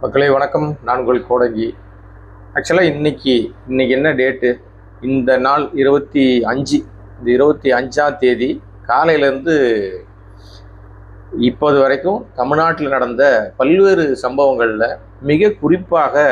மக்களே வணக்கம். நான் உங்கள் கோடங்கி. ஆக்சுவலாக இன்னைக்கு என்ன டேட்டு? இந்த நாள் 25. இந்த 25ஆம் தேதி காலையிலேருந்து இப்போது வரைக்கும் தமிழ்நாட்டில் நடந்த பல்வேறு சம்பவங்களில் மிக குறிப்பாக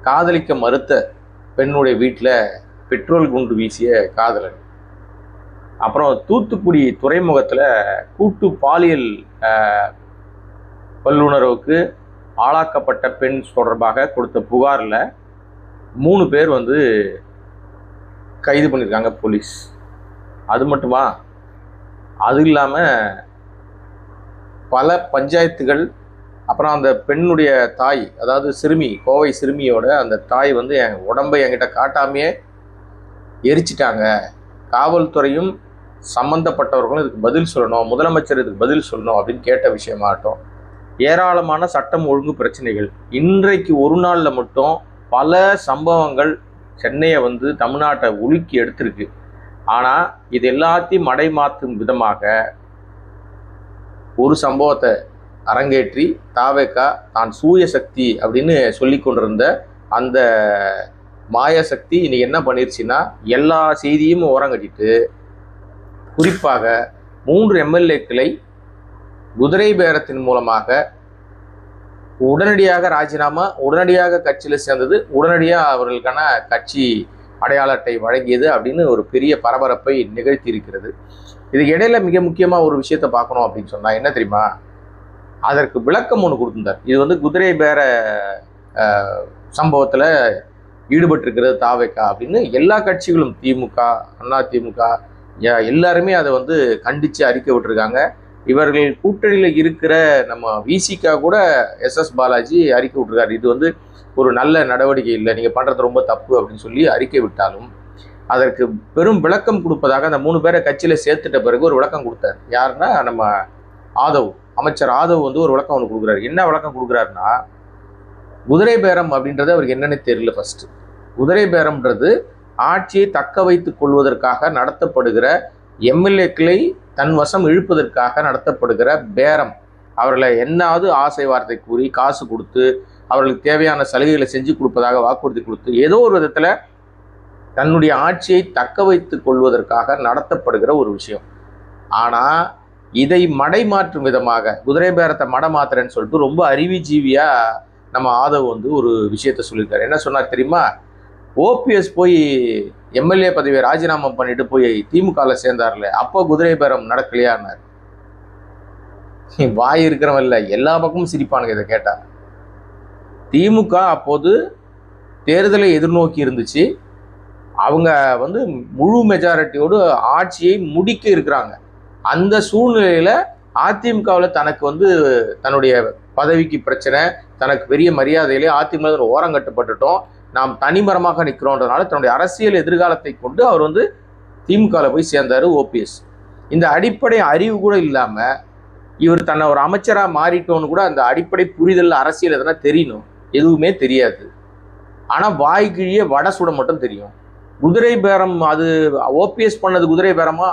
காதலிக்க மறுத்த பெண்ணுடைய வீட்டில் பெட்ரோல் குண்டு வீசிய காதலன், அப்புறம் தூத்துக்குடி துறைமுகத்தில் கூட்டு பாலியல் வல்லுணர்வுக்கு ஆளாக்கப்பட்ட பெண் தொடர்பாக கொடுத்த புகாரில் 3 பேர் கைது பண்ணியிருக்காங்க போலீஸ். அது மட்டுமா, அது இல்லாமல் பல பஞ்சாயத்துகள், அப்புறம் அந்த பெண்ணுடைய தாய், அதாவது சிறுமி, கோவை சிறுமியோட அந்த தாய் என் உடம்பை என்கிட்ட காட்டாமையே எரிச்சிட்டாங்க, காவல்துறையும் சம்மந்தப்பட்டவர்களும் இதுக்கு பதில் சொல்லணும், முதலமைச்சர் இதுக்கு பதில் சொல்லணும் அப்படின்னு கேட்ட விஷயமாகட்டும், ஏராளமான சட்டம் ஒழுங்கு பிரச்சனைகள். இன்றைக்கு ஒரு நாளில் மட்டும் பல சம்பவங்கள் சென்னையை தமிழ்நாட்டை உலுக்கி எடுத்திருக்கு. ஆனால் இது எல்லாத்தையும் மடைமாற்றும் விதமாக ஒரு சம்பவத்தை அரங்கேற்றி தாவேகா தான் சூய சக்தி அப்படின்னு சொல்லி கொண்டிருந்த அந்த மாயசக்தி இன்னைக்கு என்ன பண்ணிருச்சுன்னா, எல்லா செய்தியும் ஓரங்கட்டிட்டு குறிப்பாக 3 எம்எல்ஏக்களை குதிரை பேரத்தின் மூலமாக உடனடியாக ராஜினாமா, உடனடியாக கட்சியில் சேர்ந்தது, உடனடியாக அவர்களுக்கான கட்சி அடையாள அட்டை வழங்கியது அப்படின்னு ஒரு பெரிய பரபரப்பை நிகழ்த்தி இருக்கிறது. இதுக்கு இடையில மிக முக்கியமாக ஒரு விஷயத்தை பார்க்கணும் அப்படின்னு சொன்னால் என்ன தெரியுமா, அதற்கு விளக்கம் ஒன்று கொடுத்திருந்தார். இது குதிரை பேர சம்பவத்தில் ஈடுபட்டிருக்கிறது தாவேகா அப்படின்னு எல்லா கட்சிகளும், திமுக, அதிமுக எல்லாருமே அதை கண்டித்து அறிக்கை விட்டுருக்காங்க. இவர்கள் கூட்டணியில் இருக்கிற நம்ம விசிகா கூட எஸ்எஸ் பாலாஜி அறிக்கை விட்டுருக்காரு, இது ஒரு நல்ல நடவடிக்கை இல்லை, நீங்கள் பண்ணுறது ரொம்ப தப்பு அப்படின்னு சொல்லி அறிக்கை விட்டாலும் அதற்கு பெரும் விளக்கம் கொடுப்பதாக அந்த 3 பேரை கட்சியில் சேர்த்துட்ட பிறகு ஒரு விளக்கம் கொடுத்தார். யாருன்னா நம்ம ஆதவ், அமைச்சர் ஆதவ் ஒரு விளக்கம் ஒன்று கொடுக்குறாரு. என்ன விளக்கம் கொடுக்குறாருன்னா, குதிரை பேரம் அப்படின்றது அவருக்கு என்னன்னு தெரியல. ஃபர்ஸ்ட், குதிரை பேரம்ன்றது ஆட்சியை தக்க வைத்துக் கொள்வதற்காக நடத்தப்படுகிற, எம்எல்ஏக்களை தன் வசம் இழுப்பதற்காக நடத்தப்படுகிற பேரம். அவர்களை என்னாவது ஆசை வார்த்தை கூறி காசு கொடுத்து அவர்களுக்கு தேவையான சலுகைகளை செஞ்சு கொடுப்பதாக வாக்குறுதி கொடுத்து ஏதோ ஒரு விதத்தில் தன்னுடைய ஆட்சியை தக்க வைத்துக் கொள்வதற்காக நடத்தப்படுகிற ஒரு விஷயம். ஆனால் இதை மடை மாற்றும் விதமாக குதிரை பேரத்தை மடை மாத்துறேன்னு சொல்லிட்டு ரொம்ப அறிவுஜீவியாக நம்ம ஆதவ் ஒரு விஷயத்த சொல்லியிருக்காரு. என்ன சொன்னார் தெரியுமா, ஓபிஎஸ் போய் எம்எல்ஏ பதவியை ராஜினாமா பண்ணிட்டு போய் திமுகவில் சேர்ந்தார்ல, அப்போ குதிரை பேரம் நடக்கலையான்னார். வாய் இருக்கிறவன் இல்லை, எல்லா பக்கமும் சிரிப்பானுங்க இதை கேட்டா. திமுக அப்போது தேர்தலை எதிர்நோக்கி இருந்துச்சு. அவங்க முழு மெஜாரிட்டியோடு ஆட்சியை முடிக்க இருக்கிறாங்க. அந்த சூழ்நிலையில அதிமுகவில் தனக்கு தன்னுடைய பதவிக்கு பிரச்சனை, தனக்கு பெரிய மரியாதையிலே அதிமுக ஓரங்கட்டப்பட்டுட்டோம், நாம் தனிமரமாக நிற்கிறோன்றதுனால தன்னுடைய அரசியல் எதிர்காலத்தை கொண்டு அவர் திமுகவில் போய் சேர்ந்தார் ஓபிஎஸ். இந்த அடிப்படை அறிவு கூட இல்லாமல் இவர் தன்னை ஒரு அமைச்சராக மாறிட்டோன்னு கூட அந்த அடிப்படை புரிதல் அரசியல் எதனா தெரியணும், எதுவுமே தெரியாது. ஆனால் வாய்க்கிழியே வடை சுட மட்டும் தெரியும். குதிரை பேரம் அது ஓபிஎஸ் பண்ணது குதிரை பேரமா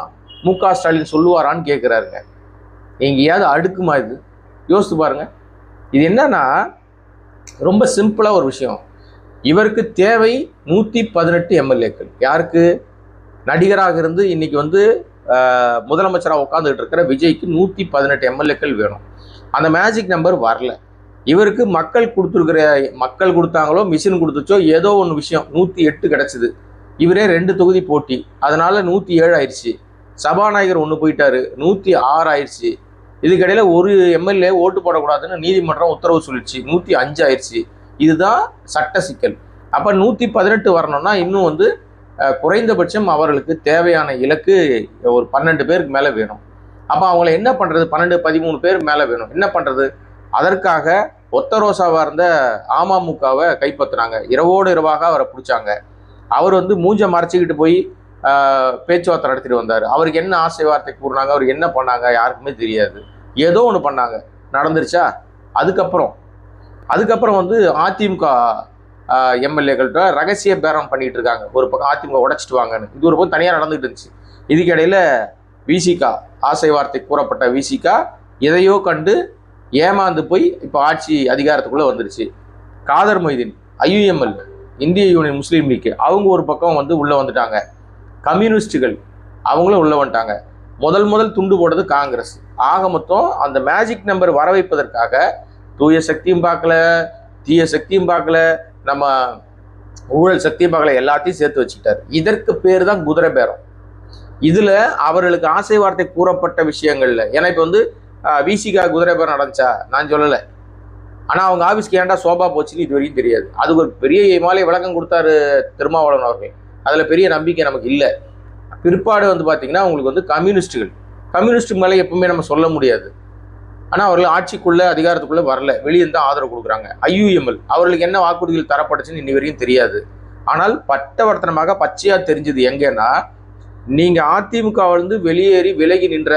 முக ஸ்டாலின் சொல்லுவாரான்னு கேட்குறாருங்க. எங்கேயாவது அடுக்குமா இது? யோசித்து பாருங்க. இது என்னன்னா ரொம்ப சிம்பிளாக ஒரு விஷயம். இவருக்கு தேவை 118 எம்எல்ஏக்கள். யாருக்கு? நடிகராக இருந்து இன்னைக்கு முதலமைச்சராக உட்காந்துக்கிட்டு இருக்கிற விஜய்க்கு 118 எம்எல்ஏக்கள் வேணும். அந்த மேஜிக் நம்பர் வரல. இவருக்கு மக்கள் கொடுத்தாங்களோ மிஷின் கொடுத்துச்சோ ஏதோ ஒன்று விஷயம் 108 கிடச்சிது. இவரே 2 தொகுதி போட்டி, அதனால 107 ஆயிடுச்சு. சபாநாயகர் 1 போயிட்டாரு, 106 ஆயிடுச்சு. இதுக்கிடையில ஒரு எம்எல்ஏ ஓட்டு போடக்கூடாதுன்னு நீதிமன்றம் உத்தரவு சொல்லிடுச்சு, 105 ஆயிடுச்சு. இதுதான் சட்ட சிக்கல். அப்போ 118 வரணும்னா இன்னும் குறைந்தபட்சம் அவர்களுக்கு தேவையான இலக்கு ஒரு 12 பேருக்கு மேலே வேணும். அப்போ அவங்கள என்ன பண்ணுறது? 12-13 பேர் மேலே வேணும். என்ன பண்ணுறது? அதற்காக ஒத்த ரோசாவாக இருந்த அமமுகவை கைப்பற்றினாங்க. இரவோடு இரவாக அவரை பிடிச்சாங்க. அவர் மூஞ்ச மறைச்சிக்கிட்டு போய் பேச்சுவார்த்தை நடத்திட்டு வந்தார். அவருக்கு என்ன ஆசை வார்த்தை கூறினாங்க, அவருக்கு என்ன பண்ணாங்க யாருக்குமே தெரியாது. ஏதோ ஒன்று பண்ணாங்க, நடந்துருச்சா? அதுக்கப்புறம் அதிமுக எம்எல்ஏக்கள்கிட்ட ரகசிய பேரம் பண்ணிட்டு இருக்காங்க. ஒரு பக்கம் அதிமுக உடைச்சிட்டு வாங்கன்னு, இது ஒரு பக்கம் தனியாக நடந்துகிட்டு இருந்துச்சு. இதுக்கு இடையில விசிகா, ஆசை வார்த்தை கூறப்பட்ட விசிகா எதையோ கண்டு ஏமாந்து போய் இப்போ ஆட்சி அதிகாரத்துக்குள்ளே வந்துருச்சு. காதர் மொய்தீன் IUML இந்திய யூனியன் முஸ்லீம் லீக் அவங்க ஒரு பக்கம் வந்து உள்ளே வந்துட்டாங்க. கம்யூனிஸ்டுகள் அவங்களும் உள்ளே வந்துட்டாங்க. முதல் துண்டு போட்டது காங்கிரஸ். ஆக மொத்தம் அந்த மேஜிக் நம்பர் வர வைப்பதற்காக தூய சக்தியும் பார்க்கல, தீய சக்தியும் பார்க்கல, நம்ம ஊழல் சக்தியும் பார்க்கல, எல்லாத்தையும் சேர்த்து வச்சுக்கிட்டாரு. இதற்கு பேர் தான் குதிரை பேரம். இதுல அவர்களுக்கு ஆசை வார்த்தை கூறப்பட்ட விஷயங்கள்ல, ஏன்னா இப்போ வந்து விசிகா குதிரை பேரம் நடந்துச்சா நான் சொல்லலை, ஆனா அவங்க ஆபீஸ்க்கு ஏன்டா சோபா போச்சுன்னு இது வரைக்கும் தெரியாது. அது ஒரு பெரிய இமாலய விளக்கம் கொடுத்தாரு திருமாவளவன் அவர்கள். அதுல பெரிய நம்பிக்கை நமக்கு இல்லை. பிற்பாடு வந்து பாத்தீங்கன்னா அவங்களுக்கு வந்து கம்யூனிஸ்ட் மேலே எப்பவுமே நம்ம சொல்ல முடியாது. ஆனா அவர்கள் ஆட்சிக்குள்ள அதிகாரத்துக்குள்ள வரல, வெளியே தான் ஆதரவு கொடுக்குறாங்க. IUML அவர்களுக்கு என்ன வாக்குறுதிகள் தரப்பட்டுச்சுன்னு இன்னி வரைக்கும் தெரியாது. ஆனால் பட்டவர்த்தனமாக பச்சையா தெரிஞ்சது எங்கன்னா, நீங்க அதிமுகவிலிருந்து வெளியேறி விலகி நின்ற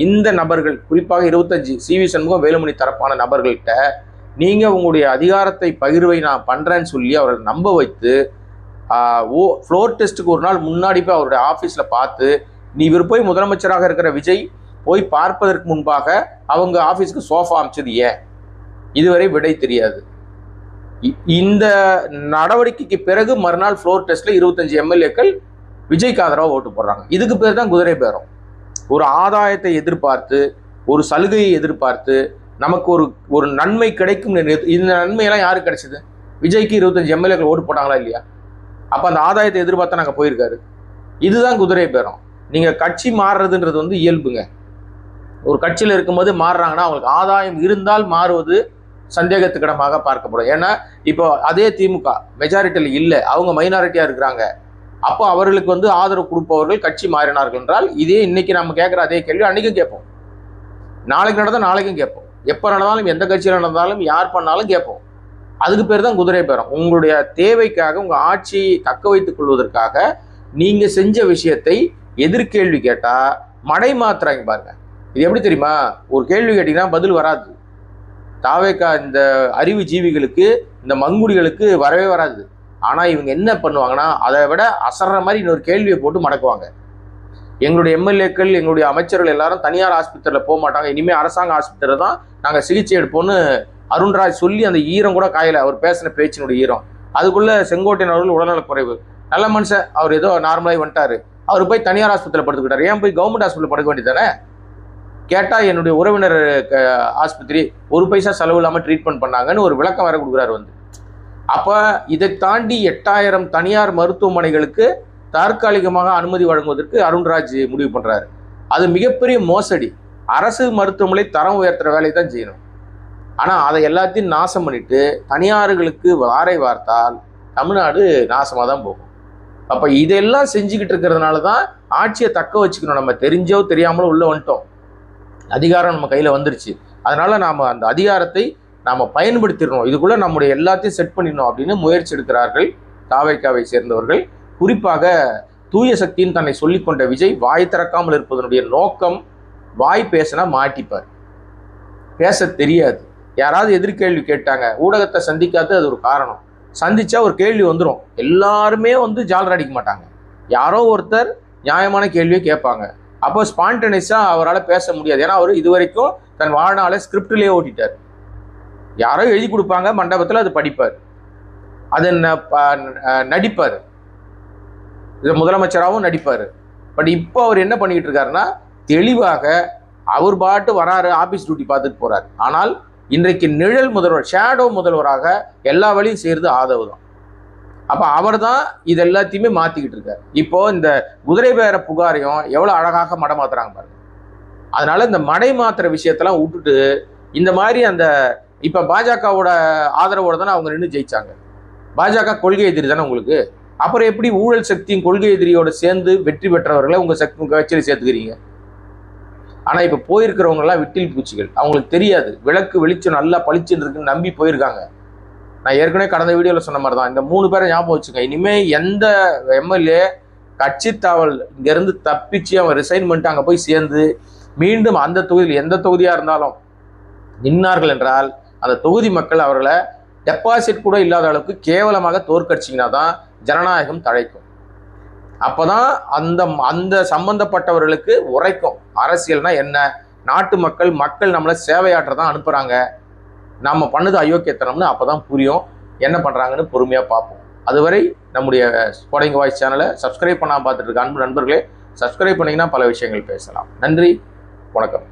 இந்த நபர்கள், குறிப்பாக 25 CV சண்முகம் வேலுமணி தரப்பான நபர்கள்ட்ட நீங்க உங்களுடைய அதிகாரத்தை பகிர்வை நான் பண்றேன்னு சொல்லி அவர்கள் நம்ப வைத்து ஃப்ளோர் டெஸ்ட்டுக்கு ஒரு நாள் முன்னாடி போய் அவருடைய ஆஃபீஸில் பார்த்து, நீ இவர் போய் முதலமைச்சராக இருக்கிற விஜய் போய் பார்ப்பதற்கு முன்பாக அவங்க ஆஃபீஸுக்கு சோஃபா அமைச்சது ஏன்? இதுவரை விடை தெரியாது. இந்த நடவடிக்கைக்கு பிறகு மறுநாள் ஃப்ளோர் டெஸ்ட்ல 25 MLAக்கள் விஜய்க்கு ஆதரவாக ஓட்டு போடுறாங்க. இதுக்கு பேர் தான் குதிரை பேரம். ஒரு ஆதாயத்தை எதிர்பார்த்து, ஒரு சலுகையை எதிர்பார்த்து, நமக்கு ஒரு நன்மை கிடைக்கும். இந்த நன்மையெல்லாம் யாருக்கு கிடைச்சது? விஜய்க்கு 25 MLAக்கள் ஓட்டு போட்டாங்களா இல்லையா? அப்போ அந்த ஆதாயத்தை எதிர்பார்த்தா நாங்கள் போயிருக்காரு. இதுதான் குதிரை பேரம். நீங்கள் கட்சி மாறுறதுன்றது வந்து இயல்புங்க. ஒரு கட்சியில் இருக்கும்போது மாறுறாங்கன்னா அவங்களுக்கு ஆதாயம் இருந்தால் மாறுவது சந்தேகத்துக்கிடமாக பார்க்கப்படும். ஏன்னா இப்போ அதே திமுக மெஜாரிட்டியில் இல்லை, அவங்க மைனாரிட்டியாக இருக்கிறாங்க. அப்போ அவர்களுக்கு வந்து ஆதரவு கொடுப்பவர்கள் கட்சி மாறினார்கள் என்றால், இதே இன்னைக்கு நம்ம கேட்குற அதே கேள்வி அன்னைக்கும் கேட்போம், நாளைக்கு நடந்தால் நாளைக்கும் கேட்போம், எப்போ நடந்தாலும் எந்த கட்சியில் நடந்தாலும் யார் பண்ணாலும் கேட்போம். அதுக்கு பேர் தான் குதிரை பேரம். உங்களுடைய தேவைக்காக, உங்கள் ஆட்சியை தக்க வைத்துக் கொள்வதற்காக நீங்க செஞ்ச விஷயத்தை எதிர்கேள்வி கேட்டா மடை மாத்துறாங்க பாருங்க. இது எப்படி தெரியுமா? ஒரு கேள்வி கேட்டீங்கன்னா பதில் வராது. தாவேக்கா இந்த அறிவு ஜீவிகளுக்கு, இந்த மங்குடிகளுக்கு வரவே வராது. ஆனா இவங்க என்ன பண்ணுவாங்கன்னா, அதை விட அசர்ற மாதிரி இன்னொரு கேள்வியை போட்டு மடக்குவாங்க. எங்களுடைய MLAக்கள், எங்களுடைய அமைச்சர்கள் எல்லாரும் தனியார் ஆஸ்பத்திரியில் போக மாட்டாங்க, இனிமேல் அரசாங்க ஆஸ்பத்திரியில் தான் நாங்கள் சிகிச்சை எடுப்போம்னு அருண்ராஜ் சொல்லி, அந்த ஈரம் கூட காயலை, அவர் பேசின பேச்சினுடைய ஈரம். அதுக்குள்ள செங்கோட்டையன் அவர்கள் உடல்நலக்குறைவு, நல்ல மனுஷன், அவர் ஏதோ நார்மலாகி வந்துட்டாரு, அவர் போய் தனியார் ஆஸ்பத்திரியில் படுத்துக்கிட்டார். ஏன் போய் கவர்மெண்ட் ஹாஸ்பிட்டலில் படுக்க வேண்டியதானே? கேட்டால் என்னுடைய உறவினர் ஆஸ்பத்திரி 1 பைசா செலவு இல்லாமல் ட்ரீட்மெண்ட் பண்ணாங்கன்னு ஒரு விளக்கம் வேற கொடுக்குறாரு வந்து. அப்போ இதை தாண்டி 8000 தனியார் மருத்துவமனைகளுக்கு தற்காலிகமாக அனுமதி வழங்குவதற்கு அருண்ராஜ் முடிவு பண்ணுறாரு. அது மிகப்பெரிய மோசடி. அரசு மருத்துவமனை தரம் உயர்த்துற வேலையை தான் செய்யணும். ஆனால் அதை எல்லாத்தையும் நாசம் பண்ணிட்டு தனியார்களுக்கு வாரை வார்த்தால் தமிழ்நாடு நாசமாக தான் போகும். அப்போ இதெல்லாம் செஞ்சுக்கிட்டு இருக்கிறதுனால தான் ஆட்சியை தக்க வச்சுக்கணும். நம்ம தெரிஞ்சோ தெரியாமலோ உள்ள வந்துட்டோம், அதிகாரம் நம்ம கையில் வந்துருச்சு. அதனால நாம் அந்த அதிகாரத்தை நாம் பயன்படுத்திடணும், இதுக்குள்ளே நம்முடைய எல்லாத்தையும் செட் பண்ணிடணும் அப்படின்னு முயற்சி எடுக்கிறார்கள் தாவேக்காவை சேர்ந்தவர்கள். குறிப்பாக தூய சக்தின்னு தன்னை சொல்லிக்கொண்ட விஜய் வாய் திறக்காமல் இருப்பதனுடைய நோக்கம், வாய் பேசினா மாட்டிப்பார், பேச தெரியாது. யாராவது எதிர்கேள்வி கேட்டாங்க, ஊடகத்தை சந்திக்காது, அது ஒரு காரணம். சந்திச்சா ஒரு கேள்வி வந்துடும், எல்லாருமே வந்து ஜாலர் அடிக்க மாட்டாங்க, யாரோ ஒருத்தர் நியாயமான கேள்வியை கேட்பாங்க. அப்போ ஸ்பான்டேனியஸாக அவரால் பேச முடியாது. ஏன்னா அவர் இதுவரைக்கும் தன் வாழ்நாளை ஸ்கிரிப்டிலேயே ஓட்டிட்டார். யாரோ எழுதி கொடுப்பாங்க மண்டபத்தில், அது படிப்பார், அது நடிப்பார், இது முதலமைச்சராகவும் நடிப்பார். பட் இப்போ அவர் என்ன பண்ணிக்கிட்டு இருக்காருன்னா, தெளிவாக அவர் பாட்டு வராரு, ஆபீஸ் டியூட்டி பார்த்துட்டு போறாரு. ஆனால் இன்றைக்கு நிழல் முதல்வர், ஷேடோ முதல்வராக எல்லா வழியும் செய்யறது ஆதவ் தான். அப்ப அவர் தான் இது எல்லாத்தையுமே மாத்திக்கிட்டு இருக்காரு. இப்போ இந்த குதிரை பேர புகாரையும் எவ்வளவு அழகாக மடை மாத்துறாங்க பாருங்க. அதனால இந்த மடை மாத்துற விஷயத்தெல்லாம் விட்டுட்டு, இந்த மாதிரி அந்த இப்ப பாஜகவோட ஆதரவோட தானே அவங்க நின்று ஜெயிச்சாங்க. பாஜக கொள்கை எதிரி தானே உங்களுக்கு. அப்புறம் எப்படி ஊழல் சக்தியும் கொள்கை எதிரியோட சேர்ந்து வெற்றி பெற்றவர்களை உங்க கட்சியில் சேர்த்துக்கிறீங்க? ஆனா இப்ப போயிருக்கிறவங்க எல்லாம் விட்டில் பூச்சிகள், அவங்களுக்கு தெரியாது. விளக்கு வெளிச்சம் நல்லா பளிச்சுன்னு இருக்குன்னு நம்பி போயிருக்காங்க. நான் ஏற்கனவே கடந்த வீடியோல சொன்ன மாதிரி தான், இந்த 3 பேரை ஞாபகம் வச்சுங்க. இனிமே எந்த MLA கட்சி தாவல் இங்க இருந்து தப்பிச்சு அவன் ரிசைன் பண்ணிட்டு அங்க போய் சேர்ந்து மீண்டும் அந்த தொகுதியில் எந்த தொகுதியா இருந்தாலும் நின்னார்கள் என்றால், அந்த தொகுதி மக்கள் அவர்களை டெபாசிட் கூட இல்லாத அளவுக்கு கேவலமாக தோற்கடிச்சிங்கன்னா தான் ஜனநாயகம் தழைக்கும். அப்பதான் அந்த சம்பந்தப்பட்டவர்களுக்கு உரைக்கும் அரசியல்னா என்ன, நாட்டு மக்கள் நம்மளை சேவையாற்ற தான் அனுப்புகிறாங்க, நம்ம பண்ணது அயோக்கியத்தனம்னு அப்போ தான் புரியும். என்ன பண்ணுறாங்கன்னு பொறுமையாக பார்ப்போம். அதுவரை நம்முடைய ஸ்போர்ட்டிங் வாய்ஸ் சேனலை சப்ஸ்கிரைப் பண்ணாமல் பார்த்துட்டு இருக்க அன்பு நண்பர்களே, சப்ஸ்கிரைப் பண்ணிங்கன்னா பல விஷயங்கள் பேசலாம். நன்றி, வணக்கம்.